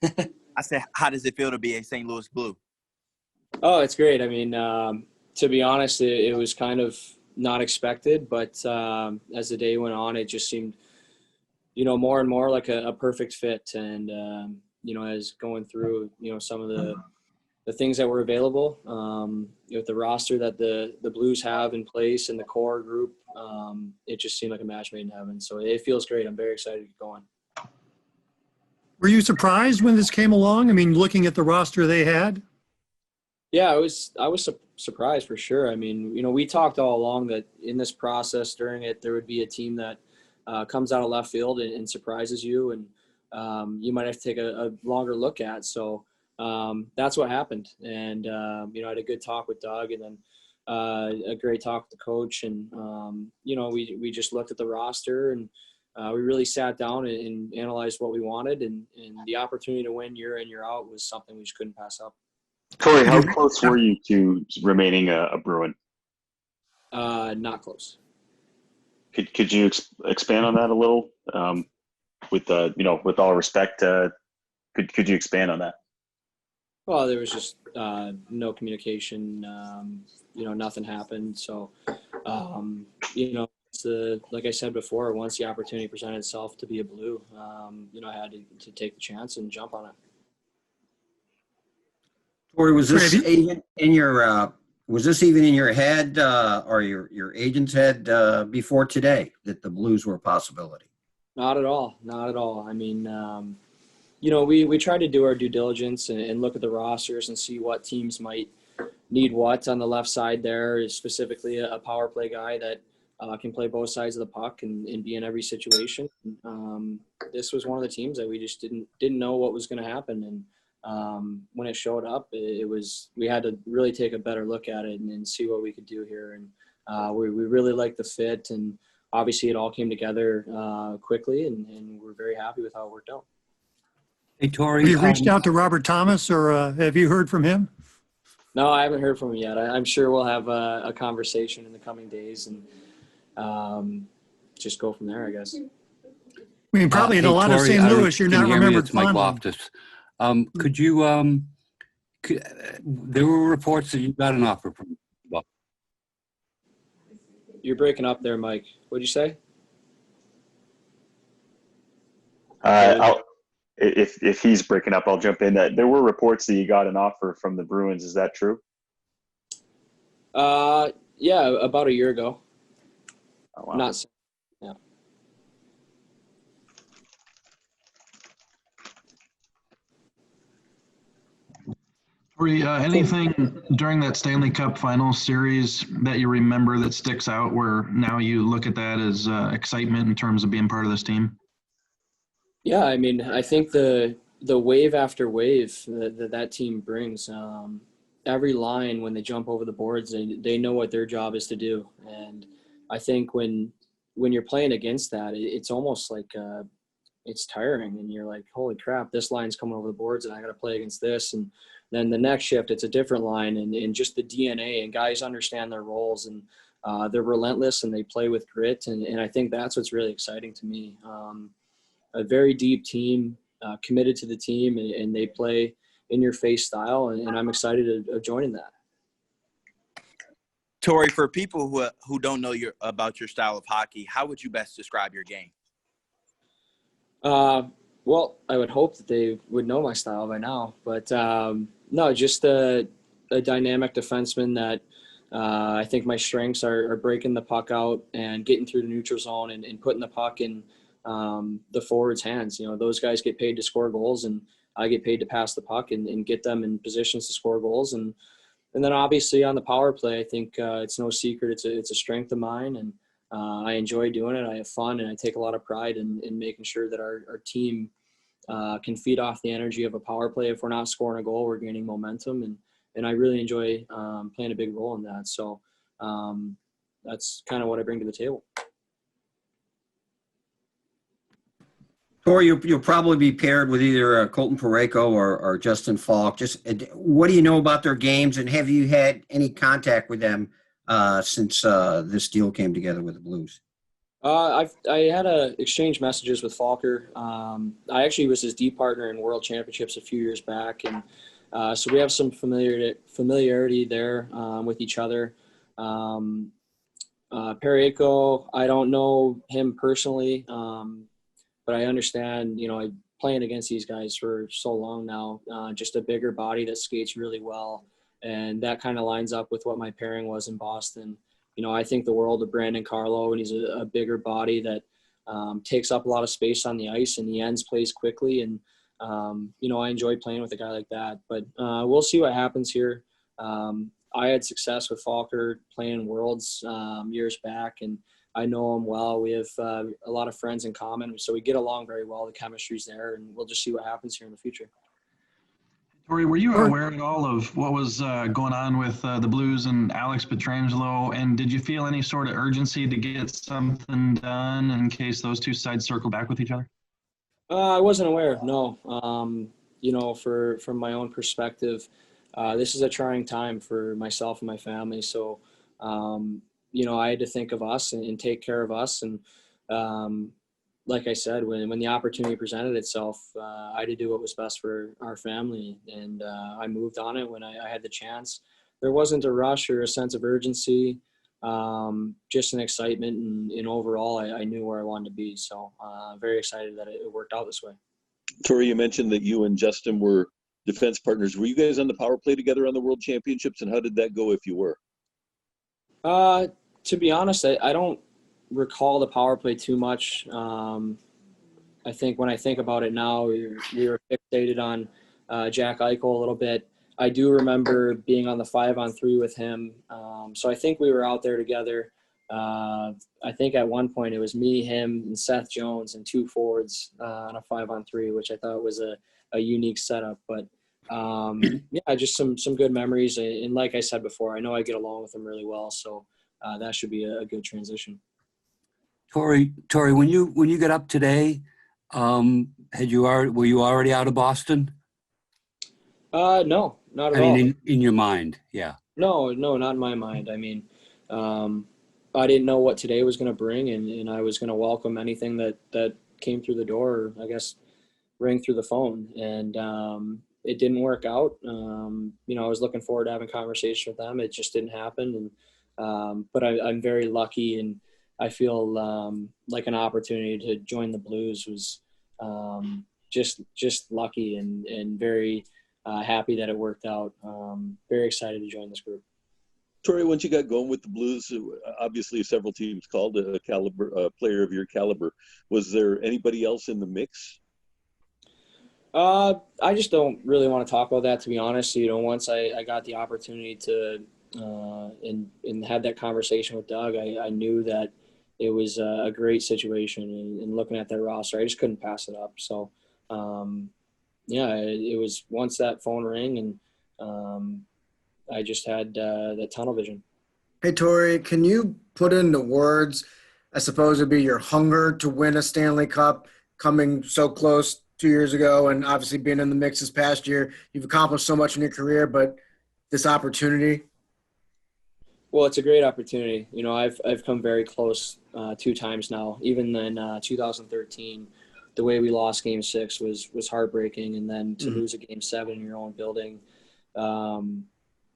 I said, how does it feel to be a St. Louis Blue? Oh, it's great. I mean, to be honest, it was kind of not expected, but as the day went on, it just seemed, more and more like a perfect fit. And, as going through, some of the things that were available, with the roster that the Blues have in place and the core group, it just seemed like a match made in heaven. So it feels great. I'm very excited to get going. Were you surprised when this came along? I mean, looking at the roster they had? Yeah, I was surprised for sure. I mean, we talked all along that in this process during it, there would be a team that comes out of left field and surprises you, and you might have to take a longer look at. So that's what happened. And, I had a good talk with Doug, and then a great talk with the coach. And, we just looked at the roster, and we really sat down and analyzed what we wanted. And the opportunity to win year in, year out was something we just couldn't pass up. Torey, how close were you to remaining a Bruin? Not close. Could you expand on that a little? With all respect, could you expand on that? Well, there was just no communication. Nothing happened. So, like I said before, once the opportunity presented itself to be a Blue, I had to take the chance and jump on it. Or was this even in your head or your agent's head before today that the Blues were a possibility? Not at all. Not at all. I mean, we try to do our due diligence and look at the rosters and see what teams might need what on the left side. There is specifically a power play guy that can play both sides of the puck and be in every situation. This was one of the teams that we just didn't know what was going to happen. And when it showed up, we had to really take a better look at it and see what we could do here. And we really liked the fit, and obviously it all came together quickly, and we're very happy with how it worked out. Hey, Torey. Have you reached out to Robert Thomas, or have you heard from him? No, I haven't heard from him yet. I'm sure we'll have a conversation in the coming days and just go from there, I guess. I mean, probably in a lot of St. Louis, you're not remembered fondly. Could you? There were reports that you got an offer from. You're breaking up there, Mike. What'd you say? If he's breaking up, I'll jump in. There were reports that you got an offer from the Bruins. Is that true? Yeah, about a year ago. Oh, wow. Not. Yeah. Anything during that Stanley Cup final series that you remember that sticks out where now you look at that as excitement in terms of being part of this team? Yeah, I mean, I think the wave after wave that team brings, every line when they jump over the boards, they know what their job is to do. And I think when you're playing against that, it's almost like it's tiring, and you're like, holy crap, this line's coming over the boards and I got to play against this. And then the next shift, it's a different line, and just the DNA, and guys understand their roles, and they're relentless and they play with grit. And I think that's what's really exciting to me. A very deep team, committed to the team, and they play in your face style. And I'm excited of joining that. Torey, for people who don't know about your style of hockey, how would you best describe your game? Well, I would hope that they would know my style by now, but no, just a dynamic defenseman that I think my strengths are breaking the puck out and getting through the neutral zone and putting the puck in the forwards' hands. Those guys get paid to score goals, and I get paid to pass the puck and get them in positions to score goals. And then obviously on the power play, I think it's no secret it's a strength of mine, and I enjoy doing it. I have fun, and I take a lot of pride in making sure that our team can feed off the energy of a power play. If we're not scoring a goal, we're gaining momentum, and I really enjoy playing a big role in that. So that's kind of what I bring to the table. Or you'll probably be paired with either Colton Parayko or Justin Falk. Just what do you know about their games, and have you had any contact with them since this deal came together with the Blues? I had exchange messages with Falker. I actually was his D partner in World Championships a few years back, and so we have some familiarity there with each other. Perico, I don't know him personally, but I understand, playing against these guys for so long now, just a bigger body that skates really well. And that kind of lines up with what my pairing was in Boston. I think the world of Brandon Carlo, and he's a bigger body that takes up a lot of space on the ice, and he ends plays quickly. And, I enjoy playing with a guy like that. But we'll see what happens here. I had success with Falker playing Worlds years back, and I know him well. We have a lot of friends in common, so we get along very well. The chemistry's there, and we'll just see what happens here in the future. Torey, were you aware at all of what was going on with the Blues and Alex Petrangelo? And did you feel any sort of urgency to get something done in case those two sides circle back with each other? I wasn't aware, no. From my own perspective, this is a trying time for myself and my family. So, I had to think of us and take care of us. And like I said, when the opportunity presented itself, I had to do what was best for our family. And I moved on it when I had the chance. There wasn't a rush or a sense of urgency, just an excitement. And overall, I knew where I wanted to be. So very excited that it worked out this way. Torey, you mentioned that you and Justin were defense partners. Were you guys on the power play together on the World Championships, and how did that go if you were? To be honest, I don't recall the power play too much. I think when I think about it now, we were fixated on Jack Eichel a little bit. I do remember being on the 5-on-3 with him. So I think we were out there together. I think at one point it was me, him, and Seth Jones and two forwards on a 5-on-3, which I thought was a unique setup. But just some good memories. And like I said before, I know I get along with him really well. So that should be a good transition. Torey, when you get up today, were you already out of Boston? No, not at all. I mean, in your mind, yeah. No, not in my mind. I mean, I didn't know what today was going to bring, and I was going to welcome anything that came through the door, or I guess rang through the phone. And it didn't work out. I was looking forward to having a conversation with them. It just didn't happen. And but I'm very lucky, and I feel like an opportunity to join the Blues was just lucky and very happy that it worked out. Very excited to join this group. Torey, once you got going with the Blues, obviously several teams called a player of your caliber. Was there anybody else in the mix? I just don't really want to talk about that, to be honest. Once I got the opportunity to and had that conversation with Doug, I knew that it was a great situation. And looking at that roster, I just couldn't pass it up. So, it was once that phone rang, and I just had that tunnel vision. Hey, Torey, can you put into words, I suppose it'd be your hunger to win a Stanley Cup, coming so close 2 years ago, and obviously being in the mix this past year? You've accomplished so much in your career, but this opportunity? Well, it's a great opportunity. I've come very close 2 times now. Even in 2013, the way we lost Game 6 was heartbreaking, and then to lose a Game 7 in your own building,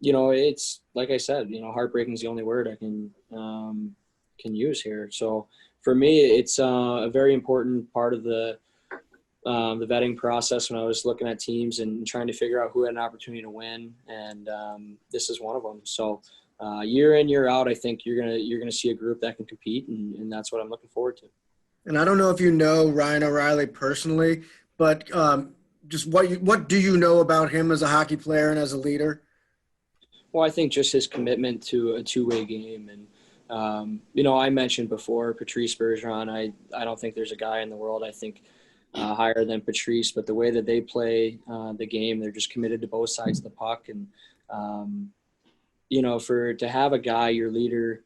it's like I said, heartbreaking is the only word I can use here. So for me, it's a very important part of the vetting process when I was looking at teams and trying to figure out who had an opportunity to win, and this is one of them. So year in, year out, I think you're gonna see a group that can compete, and that's what I'm looking forward to. And I don't know if you know Ryan O'Reilly personally, but just what do you know about him as a hockey player and as a leader? Well, I think just his commitment to a two-way game. And, I mentioned before Patrice Bergeron. I don't think there's a guy in the world I think higher than Patrice, but the way that they play the game, they're just committed to both sides of the puck. And, to have a guy, your leader,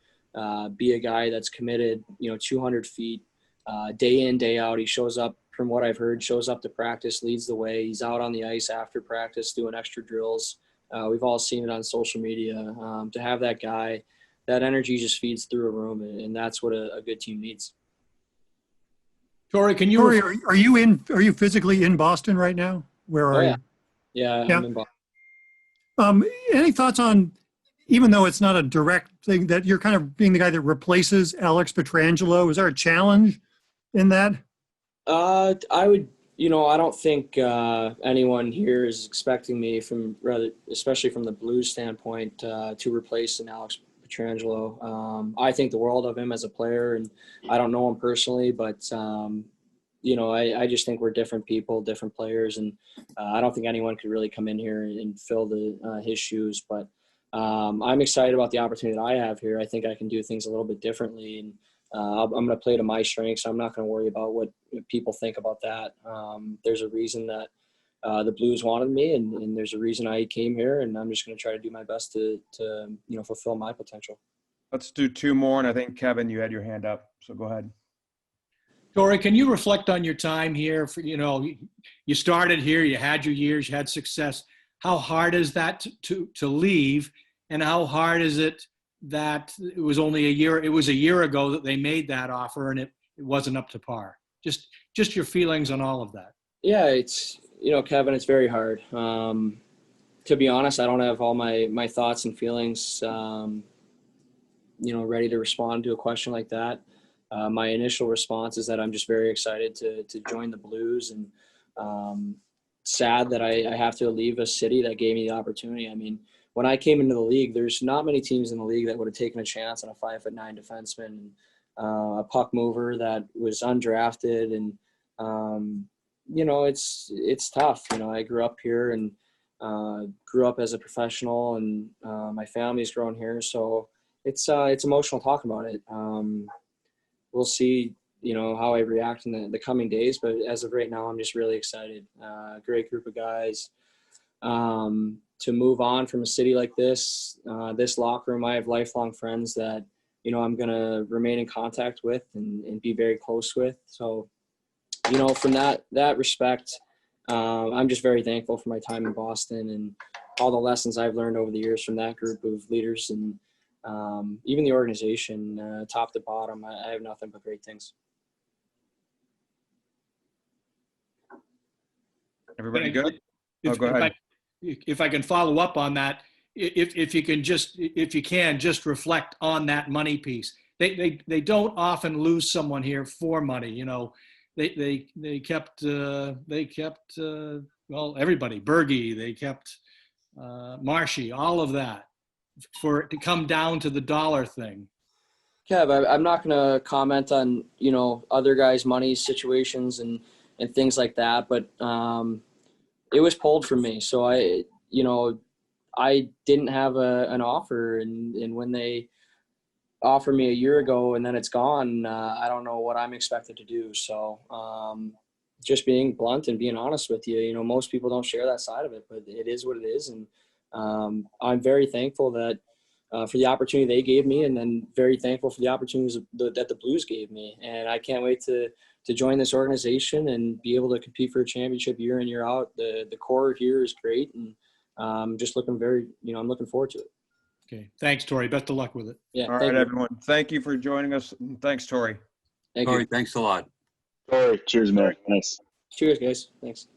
be a guy that's committed, 200 feet, day in, day out. He shows up, from what I've heard, shows up to practice, leads the way. He's out on the ice after practice doing extra drills. We've all seen it on social media. To have that guy, that energy just feeds through a room, and that's what a good team needs. Torey, can you? Torey, are you physically in Boston right now? Where are you? Yeah, Yeah. I'm in Boston. Any thoughts on, even though it's not a direct thing, that you're kind of being the guy that replaces Alex Petrangelo? Is there a challenge in that? I would, I don't think anyone here is expecting me especially from the Blues standpoint, to replace an Alex Petrangelo. I think the world of him as a player, and I don't know him personally, but I just think we're different people, different players, and I don't think anyone could really come in here and fill his shoes. But I'm excited about the opportunity that I have here. I think I can do things a little bit differently, and I'm going to play to my strengths. I'm not going to worry about what people think about that. There's a reason that the Blues wanted me, and there's a reason I came here, and I'm just going to try to do my best to fulfill my potential. Let's do two more, and I think, Kevin, you had your hand up, so go ahead. Torey, can you reflect on your time here? You started here, you had your years, you had success. How hard is that to leave, and how hard is it that it was only a year ago that they made that offer and it wasn't up to par? Just your feelings on all of that. Yeah, it's, Kevin, it's very hard. To be honest, I don't have all my thoughts and feelings, ready to respond to a question like that. My initial response is that I'm just very excited to join the Blues, and sad that I have to leave a city that gave me the opportunity. I mean, when I came into the league, there's not many teams in the league that would have taken a chance on a 5'9" defenseman, a puck mover that was undrafted, and it's tough. I grew up here and grew up as a professional, and my family's grown here, so it's emotional talking about it. We'll see, how I react in the coming days, but as of right now, I'm just really excited. Great group of guys. To move on from a city like this locker room, I have lifelong friends that, I'm going to remain in contact with and be very close with. So, from that respect, I'm just very thankful for my time in Boston and all the lessons I've learned over the years from that group of leaders, and even the organization, top to bottom. I have nothing but great things. Everybody good? Go ahead. If I can follow up on that, if you can just reflect on that money piece. They don't often lose someone here for money. They kept everybody, Bergie, they kept Marshy, all of that, for it to come down to the dollar thing. Kev, I'm not going to comment on, other guys' money situations and things like that, but it was pulled from me. So I didn't have an offer, and when they offered me a year ago and then it's gone, I don't know what I'm expected to do. So just being blunt and being honest with you, most people don't share that side of it, but it is what it is. And I'm very thankful that for the opportunity they gave me, and then very thankful for the opportunities that the Blues gave me. And I can't wait to join this organization and be able to compete for a championship year in, year out. The core here is great, and I'm just looking I'm looking forward to it. Okay. Thanks, Torey. Best of luck with it. Yeah. All right, everyone. Thank you for joining us. Thanks, Torey. Thank Torey, you. thanks a lot. All right. Cheers, man. Nice. Cheers, guys. Thanks.